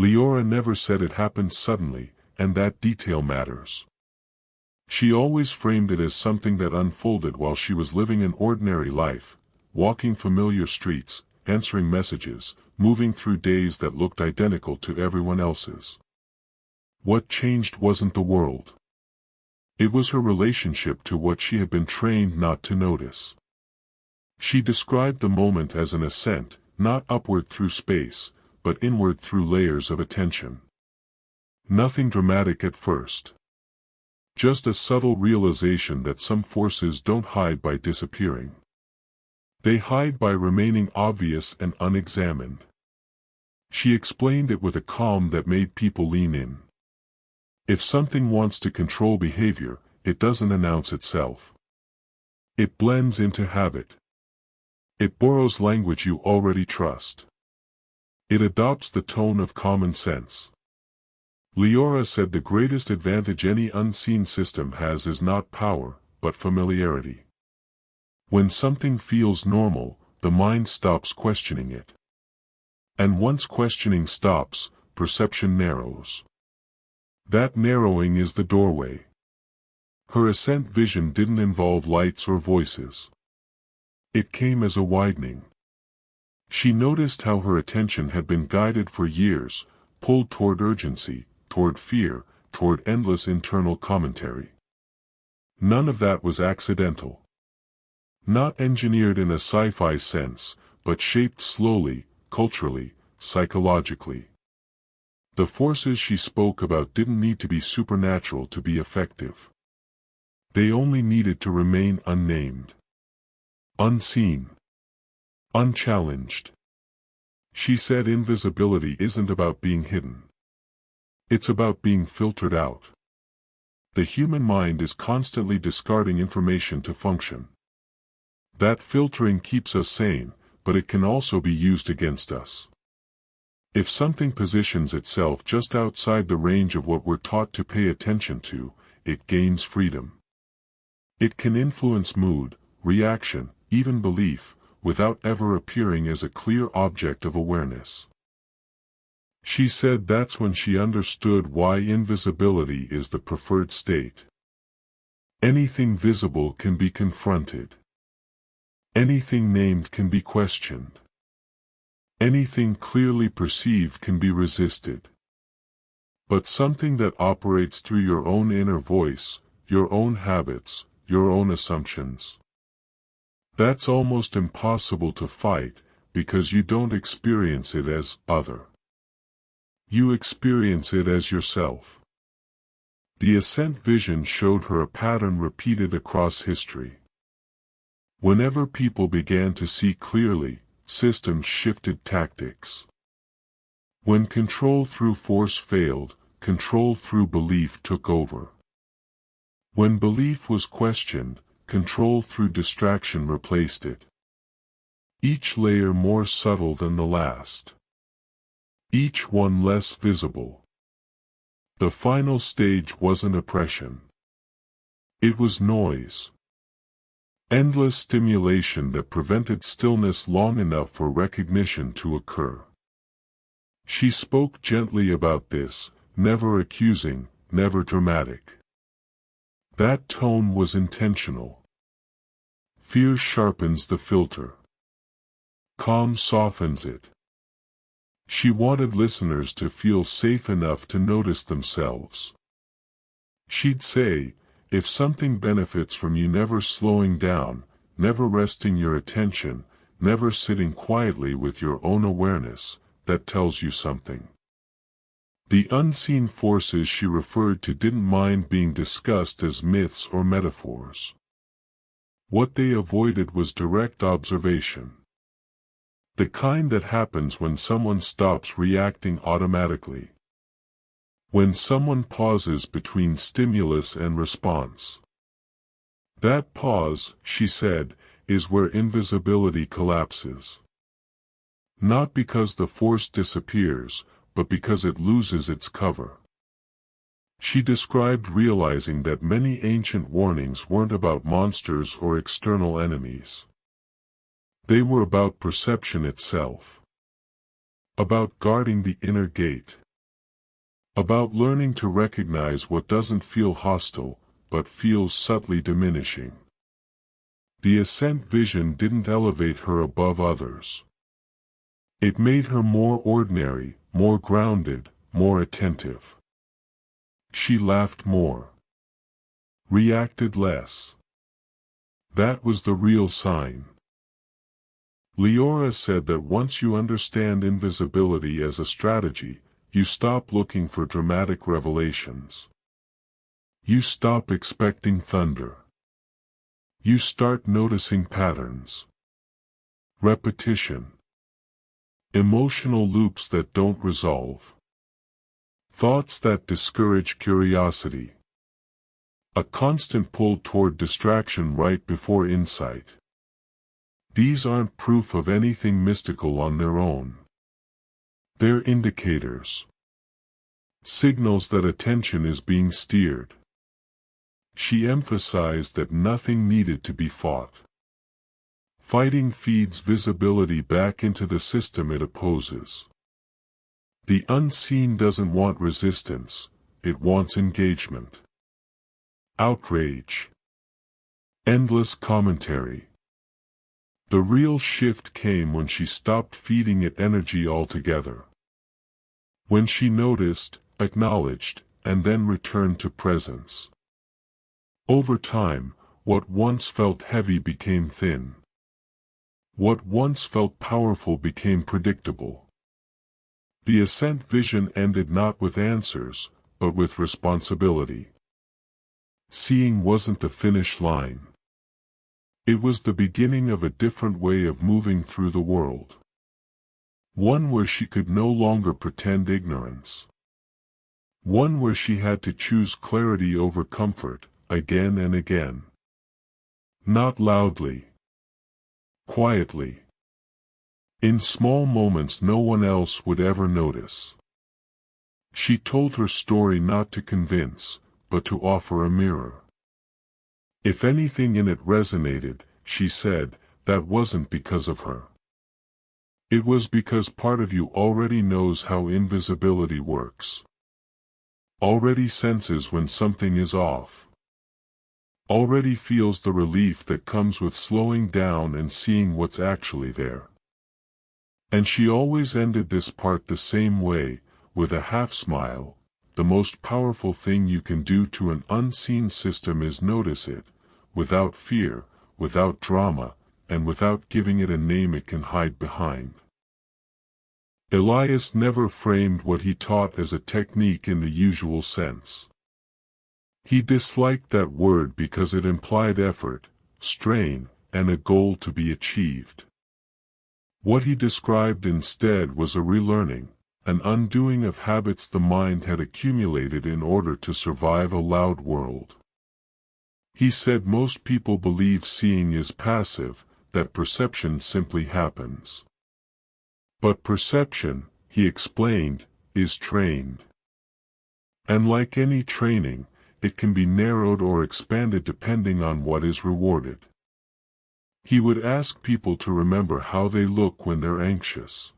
Leora never said it happened suddenly, and that detail matters. She always framed it as something that unfolded while she was living an ordinary life, walking familiar streets, answering messages, moving through days that looked identical to everyone else's. What changed wasn't the world. It was her relationship to what she had been trained not to notice. She described the moment as an ascent, not upward through space, but inward through layers of attention. Nothing dramatic at first. Just a subtle realization that some forces don't hide by disappearing. They hide by remaining obvious and unexamined. She explained it with a calm that made people lean in. If something wants to control behavior, it doesn't announce itself. It blends into habit. It borrows language you already trust. It adopts the tone of common sense. Leora said the greatest advantage any unseen system has is not power, but familiarity. When something feels normal, the mind stops questioning it. And once questioning stops, perception narrows. That narrowing is the doorway. Her ascent vision didn't involve lights or voices. It came as a widening. She noticed how her attention had been guided for years, pulled toward urgency, toward fear, toward endless internal commentary. None of that was accidental. Not engineered in a sci-fi sense, but shaped slowly, culturally, psychologically. The forces she spoke about didn't need to be supernatural to be effective. They only needed to remain unnamed. Unseen. Unchallenged. She said invisibility isn't about being hidden. It's about being filtered out. The human mind is constantly discarding information to function. That filtering keeps us sane, but it can also be used against us. If something positions itself just outside the range of what we're taught to pay attention to, it gains freedom. It can influence mood, reaction, even belief, without ever appearing as a clear object of awareness. She said that's when she understood why invisibility is the preferred state. Anything visible can be confronted. Anything named can be questioned. Anything clearly perceived can be resisted. But something that operates through your own inner voice, your own habits, your own assumptions. That's almost impossible to fight, because you don't experience it as other. You experience it as yourself. The ascent vision showed her a pattern repeated across history. Whenever people began to see clearly, systems shifted tactics. When control through force failed, control through belief took over. When belief was questioned, control through distraction replaced it. Each layer more subtle than the last. Each one less visible. The final stage wasn't oppression. It was noise. Endless stimulation that prevented stillness long enough for recognition to occur. She spoke gently about this, never accusing, never dramatic. That tone was intentional. Fear sharpens the filter. Calm softens it. She wanted listeners to feel safe enough to notice themselves. She'd say, if something benefits from you never slowing down, never resting your attention, never sitting quietly with your own awareness, that tells you something. The unseen forces she referred to didn't mind being discussed as myths or metaphors. What they avoided was direct observation. The kind that happens when someone stops reacting automatically. When someone pauses between stimulus and response. That pause, she said, is where invisibility collapses. Not because the force disappears, but because it loses its cover. She described realizing that many ancient warnings weren't about monsters or external enemies. They were about perception itself. About guarding the inner gate. About learning to recognize what doesn't feel hostile, but feels subtly diminishing. The ascent vision didn't elevate her above others. It made her more ordinary, more grounded, more attentive. She laughed more. Reacted less. That was the real sign. Leora said that once you understand invisibility as a strategy, you stop looking for dramatic revelations. You stop expecting thunder. You start noticing patterns. Repetition. Emotional loops that don't resolve. Thoughts that discourage curiosity. A constant pull toward distraction right before insight. These aren't proof of anything mystical on their own. They're indicators. Signals that attention is being steered. She emphasized that nothing needed to be fought. Fighting feeds visibility back into the system it opposes. The unseen doesn't want resistance, it wants engagement. Outrage. Endless commentary. The real shift came when she stopped feeding it energy altogether. When she noticed, acknowledged, and then returned to presence. Over time, what once felt heavy became thin. What once felt powerful became predictable. The ascent vision ended not with answers, but with responsibility. Seeing wasn't the finish line. It was the beginning of a different way of moving through the world. One where she could no longer pretend ignorance. One where she had to choose clarity over comfort, again and again. Not loudly. Quietly. In small moments no one else would ever notice. She told her story not to convince, but to offer a mirror. If anything in it resonated, she said, that wasn't because of her. It was because part of you already knows how invisibility works. Already senses when something is off. Already feels the relief that comes with slowing down and seeing what's actually there. And she always ended this part the same way, with a half smile. The most powerful thing you can do to an unseen system is notice it, without fear, without drama, and without giving it a name it can hide behind. Elias never framed what he taught as a technique in the usual sense. He disliked that word because it implied effort, strain, and a goal to be achieved. What he described instead was a relearning, an undoing of habits the mind had accumulated in order to survive a loud world. He said most people believe seeing is passive, that perception simply happens. But perception, he explained, is trained. And like any training, it can be narrowed or expanded depending on what is rewarded. He would ask people to remember how they look when they're anxious.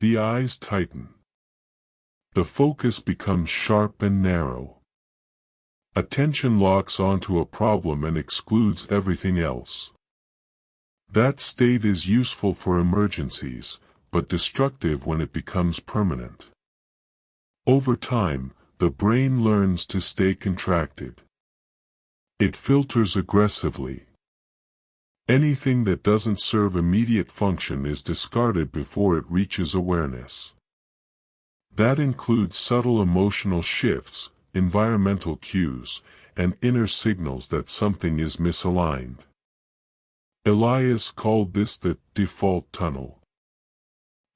The eyes tighten. The focus becomes sharp and narrow. Attention locks onto a problem and excludes everything else. That state is useful for emergencies, but destructive when it becomes permanent. Over time, the brain learns to stay contracted. It filters aggressively. Anything that doesn't serve immediate function is discarded before it reaches awareness. That includes subtle emotional shifts, environmental cues, and inner signals that something is misaligned. Elias called this the default tunnel.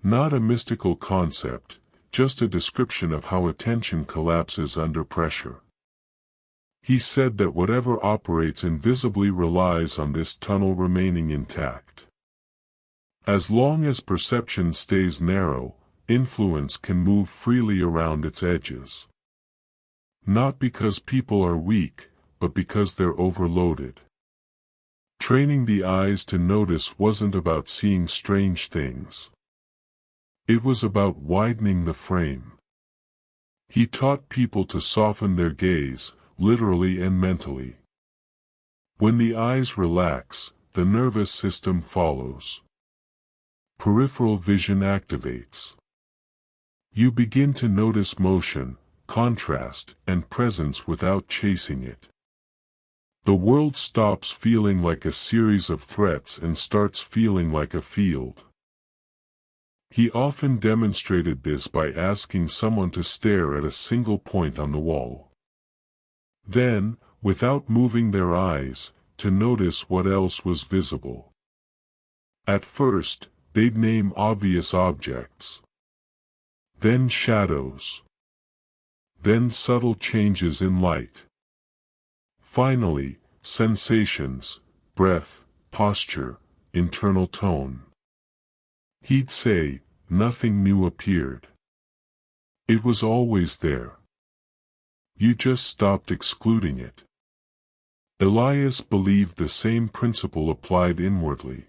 Not a mystical concept, just a description of how attention collapses under pressure. He said that whatever operates invisibly relies on this tunnel remaining intact. As long as perception stays narrow, influence can move freely around its edges. Not because people are weak, but because they're overloaded. Training the eyes to notice wasn't about seeing strange things. It was about widening the frame. He taught people to soften their gaze, literally and mentally. When the eyes relax, the nervous system follows. Peripheral vision activates. You begin to notice motion, contrast, and presence without chasing it. The world stops feeling like a series of threats and starts feeling like a field. He often demonstrated this by asking someone to stare at a single point on the wall. Then, without moving their eyes, to notice what else was visible. At first, they'd name obvious objects. Then shadows. Then subtle changes in light. Finally, sensations, breath, posture, internal tone. He'd say, nothing new appeared. It was always there. You just stopped excluding it. Elias believed the same principle applied inwardly.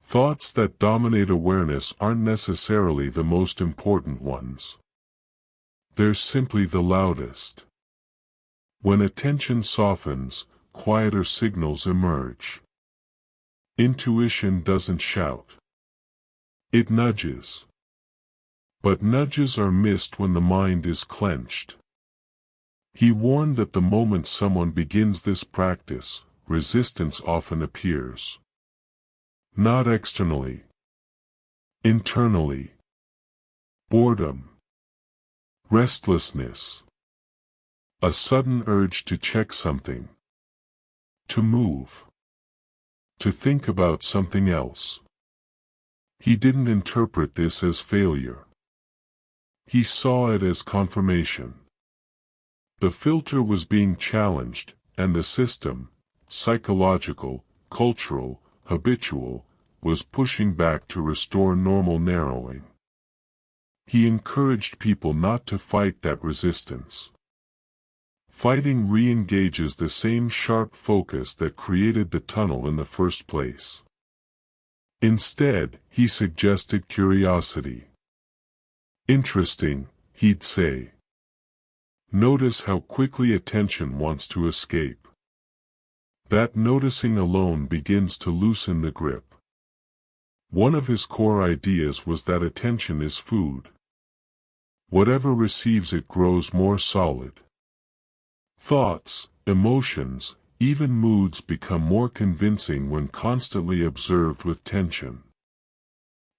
Thoughts that dominate awareness aren't necessarily the most important ones. They're simply the loudest. When attention softens, quieter signals emerge. Intuition doesn't shout. It nudges. But nudges are missed when the mind is clenched. He warned that the moment someone begins this practice, resistance often appears. Not externally. Internally. Boredom. Restlessness. A sudden urge to check something. To move. To think about something else. He didn't interpret this as failure. He saw it as confirmation. The filter was being challenged, and the system, psychological, cultural, habitual, was pushing back to restore normal narrowing. He encouraged people not to fight that resistance. Fighting re-engages the same sharp focus that created the tunnel in the first place. Instead, he suggested curiosity. Interesting, he'd say. Notice how quickly attention wants to escape. That noticing alone begins to loosen the grip. One of his core ideas was that attention is food. Whatever receives it grows more solid. Thoughts, emotions, even moods become more convincing when constantly observed with tension.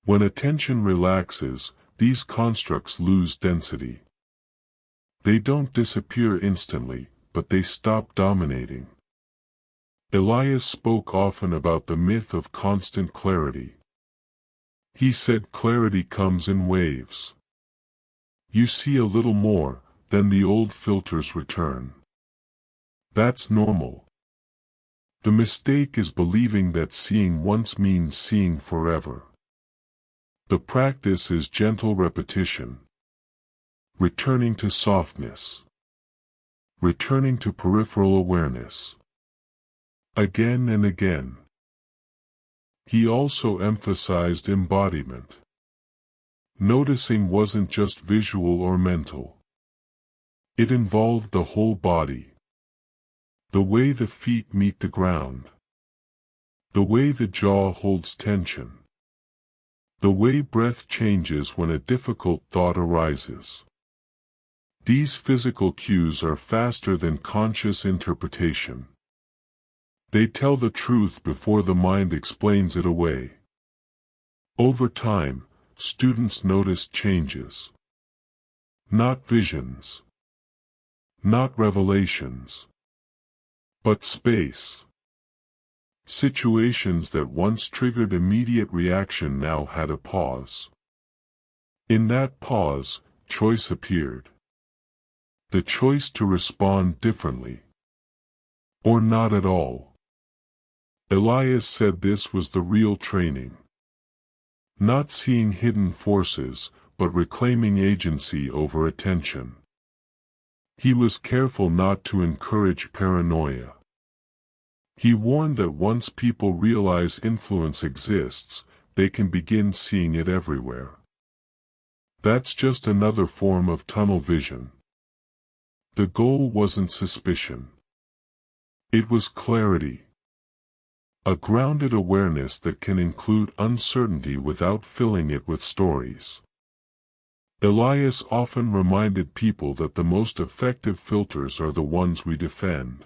When attention relaxes, these constructs lose density. They don't disappear instantly, but they stop dominating. Elias spoke often about the myth of constant clarity. He said clarity comes in waves. You see a little more, then the old filters return. That's normal. The mistake is believing that seeing once means seeing forever. The practice is gentle repetition. Returning to softness. Returning to peripheral awareness. Again and again. He also emphasized embodiment. Noticing wasn't just visual or mental. It involved the whole body. The way the feet meet the ground. The way the jaw holds tension. The way breath changes when a difficult thought arises. These physical cues are faster than conscious interpretation. They tell the truth before the mind explains it away. Over time, students noticed changes. Not visions. Not revelations. But space. Situations that once triggered immediate reaction now had a pause. In that pause, choice appeared. The choice to respond differently. Or not at all. Elias said this was the real training. Not seeing hidden forces, but reclaiming agency over attention. He was careful not to encourage paranoia. He warned that once people realize influence exists, they can begin seeing it everywhere. That's just another form of tunnel vision. The goal wasn't suspicion. It was clarity. A grounded awareness that can include uncertainty without filling it with stories. Elias often reminded people that the most effective filters are the ones we defend.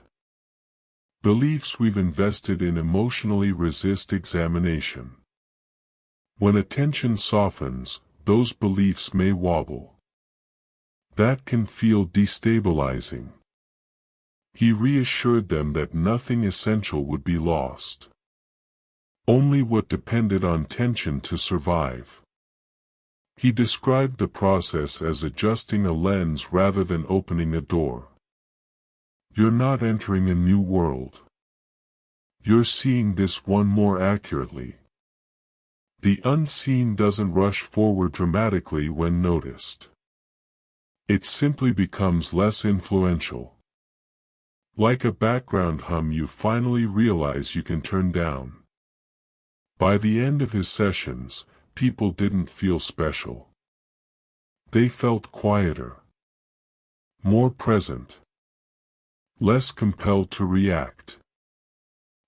Beliefs we've invested in emotionally resist examination. When attention softens, those beliefs may wobble. That can feel destabilizing. He reassured them that nothing essential would be lost. Only what depended on tension to survive. He described the process as adjusting a lens rather than opening a door. You're not entering a new world. You're seeing this one more accurately. The unseen doesn't rush forward dramatically when noticed. It simply becomes less influential. Like a background hum you finally realize you can turn down. By the end of his sessions, people didn't feel special. They felt quieter. More present. Less compelled to react.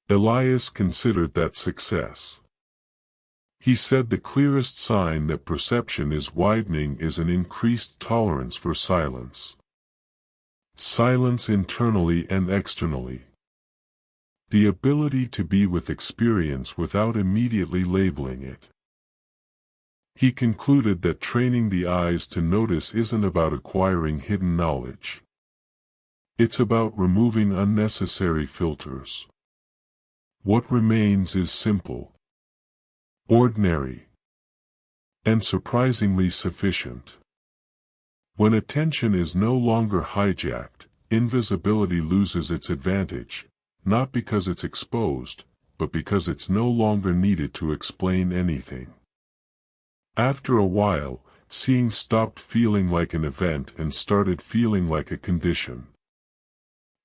Elias considered that success. He said the clearest sign that perception is widening is an increased tolerance for silence. Silence internally and externally. The ability to be with experience without immediately labeling it. He concluded that training the eyes to notice isn't about acquiring hidden knowledge. It's about removing unnecessary filters. What remains is simple, ordinary, and surprisingly sufficient. When attention is no longer hijacked, invisibility loses its advantage, not because it's exposed, but because it's no longer needed to explain anything. After a while, seeing stopped feeling like an event and started feeling like a condition.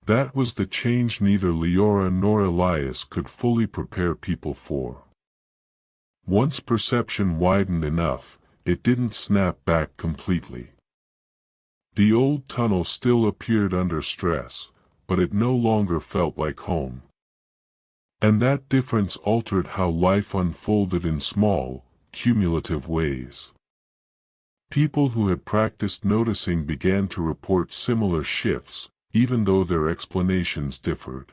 That was the change neither Leora nor Elias could fully prepare people for. Once perception widened enough, it didn't snap back completely. The old tunnel still appeared under stress, but it no longer felt like home. And that difference altered how life unfolded in small, cumulative ways. People who had practiced noticing began to report similar shifts, even though their explanations differed.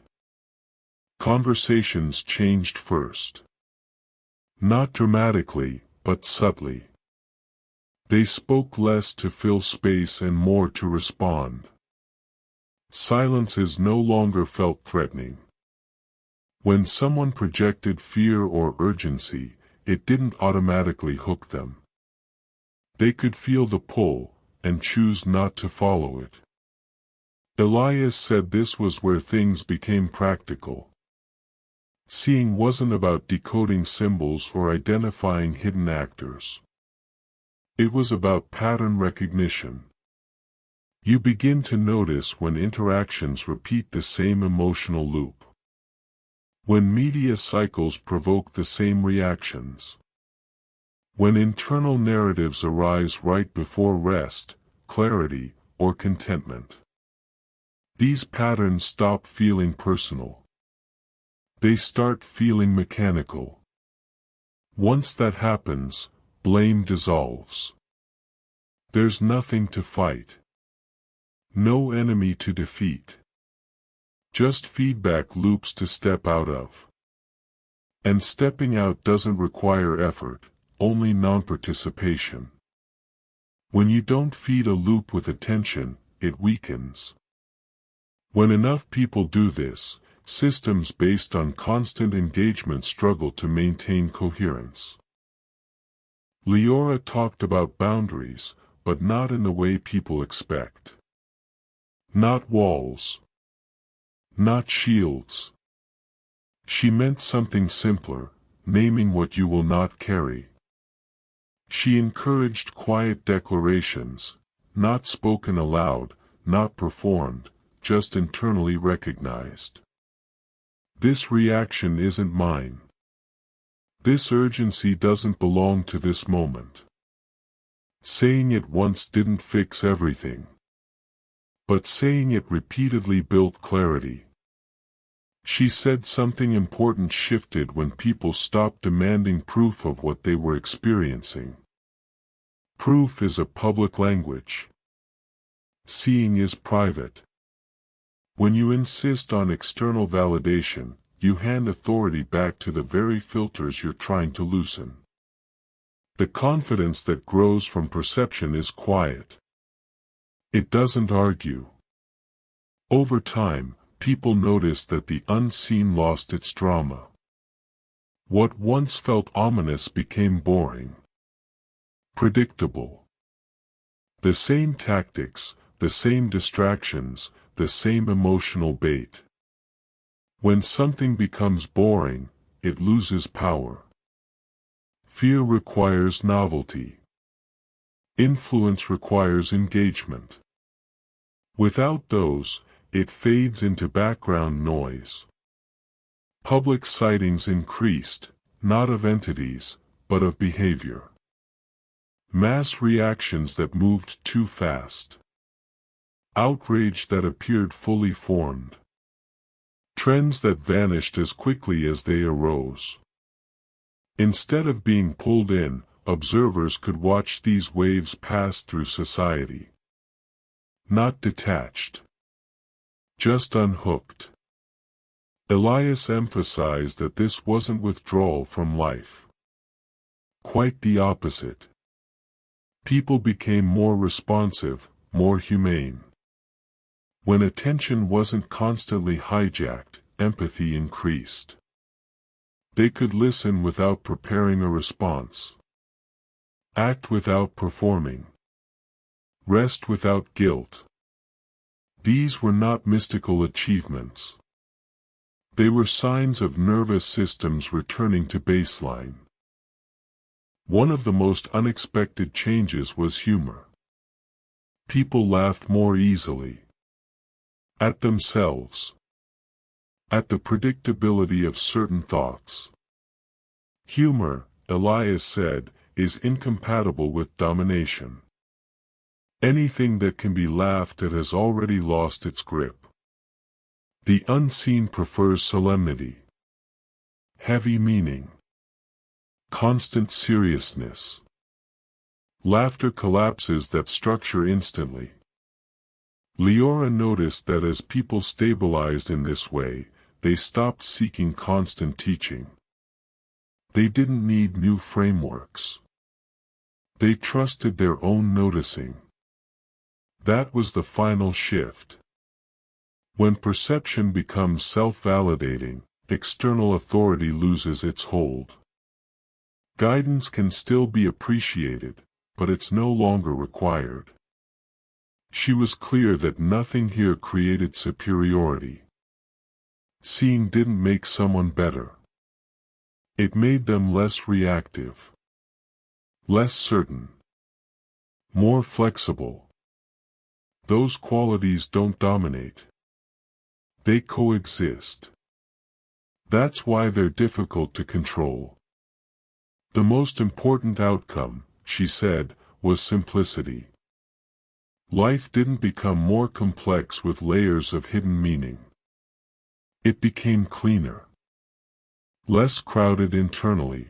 Conversations changed first. Not dramatically, but subtly. They spoke less to fill space and more to respond. Silences no longer felt threatening. When someone projected fear or urgency, it didn't automatically hook them. They could feel the pull, and choose not to follow it. Elias said this was where things became practical. Seeing wasn't about decoding symbols or identifying hidden actors. It was about pattern recognition. You begin to notice when interactions repeat the same emotional loop. When media cycles provoke the same reactions. When internal narratives arise right before rest, clarity, or contentment. These patterns stop feeling personal. They start feeling mechanical. Once that happens, blame dissolves. There's nothing to fight. No enemy to defeat. Just feedback loops to step out of. And stepping out doesn't require effort, only non-participation. When you don't feed a loop with attention, it weakens. When enough people do this, systems based on constant engagement struggle to maintain coherence. Leora talked about boundaries, but not in the way people expect. Not walls. Not shields. She meant something simpler, naming what you will not carry. She encouraged quiet declarations, not spoken aloud, not performed, just internally recognized. This reaction isn't mine. This urgency doesn't belong to this moment. Saying it once didn't fix everything. But saying it repeatedly built clarity. She said something important shifted when people stopped demanding proof of what they were experiencing. Proof is a public language. Seeing is private. When you insist on external validation, you hand authority back to the very filters you're trying to loosen. The confidence that grows from perception is quiet. It doesn't argue. Over time, people notice that the unseen lost its drama. What once felt ominous became boring. Predictable. The same tactics, the same distractions, the same emotional bait. When something becomes boring, it loses power. Fear requires novelty. Influence requires engagement. Without those, it fades into background noise. Public sightings increased, not of entities, but of behavior. Mass reactions that moved too fast. Outrage that appeared fully formed. Trends that vanished as quickly as they arose. Instead of being pulled in, observers could watch these waves pass through society. Not detached. Just unhooked. Elias emphasized that this wasn't withdrawal from life. Quite the opposite. People became more responsive, more humane. When attention wasn't constantly hijacked, empathy increased. They could listen without preparing a response. Act without performing. Rest without guilt. These were not mystical achievements. They were signs of nervous systems returning to baseline. One of the most unexpected changes was humor. People laughed more easily. At themselves. At the predictability of certain thoughts. Humor, Elias said, is incompatible with domination. Anything that can be laughed at has already lost its grip. The unseen prefers solemnity. Heavy meaning. Constant seriousness. Laughter collapses that structure instantly. Leora noticed that as people stabilized in this way, they stopped seeking constant teaching. They didn't need new frameworks. They trusted their own noticing. That was the final shift. When perception becomes self-validating, external authority loses its hold. Guidance can still be appreciated, but it's no longer required. She was clear that nothing here created superiority. Seeing didn't make someone better. It made them less reactive. Less certain. More flexible. Those qualities don't dominate. They coexist. That's why they're difficult to control. The most important outcome, she said, was simplicity. Life didn't become more complex with layers of hidden meaning. It became cleaner. Less crowded internally.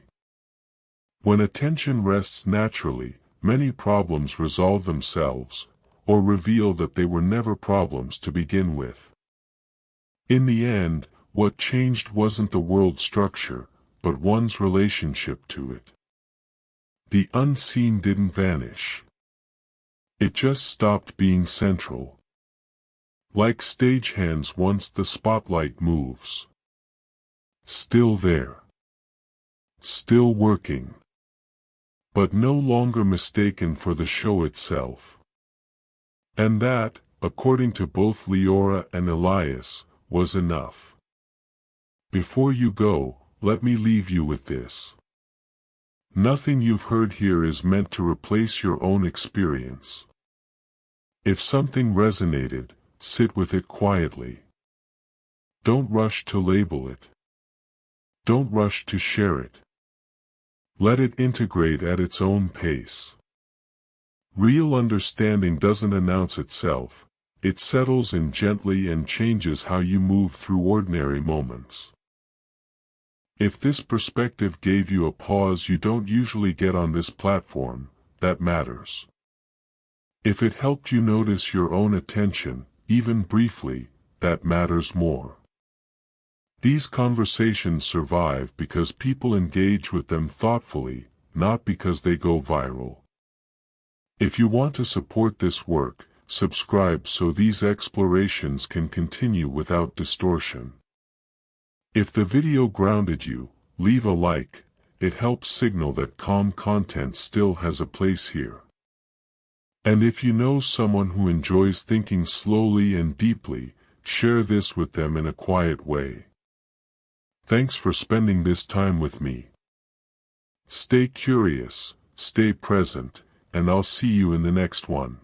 When attention rests naturally, many problems resolve themselves, or reveal that they were never problems to begin with. In the end, what changed wasn't the world structure, but one's relationship to it. The unseen didn't vanish. It just stopped being central. Like stagehands once the spotlight moves. Still there. Still working. But no longer mistaken for the show itself. And that, according to both Leora and Elias, was enough. Before you go, let me leave you with this. Nothing you've heard here is meant to replace your own experience. If something resonated, sit with it quietly. Don't rush to label it. Don't rush to share it. Let it integrate at its own pace. Real understanding doesn't announce itself, it settles in gently and changes how you move through ordinary moments. If this perspective gave you a pause you don't usually get on this platform, that matters. If it helped you notice your own attention, even briefly, that matters more. These conversations survive because people engage with them thoughtfully, not because they go viral. If you want to support this work, subscribe so these explorations can continue without distortion. If the video grounded you, leave a like, it helps signal that calm content still has a place here. And if you know someone who enjoys thinking slowly and deeply, share this with them in a quiet way. Thanks for spending this time with me. Stay curious, stay present, and I'll see you in the next one.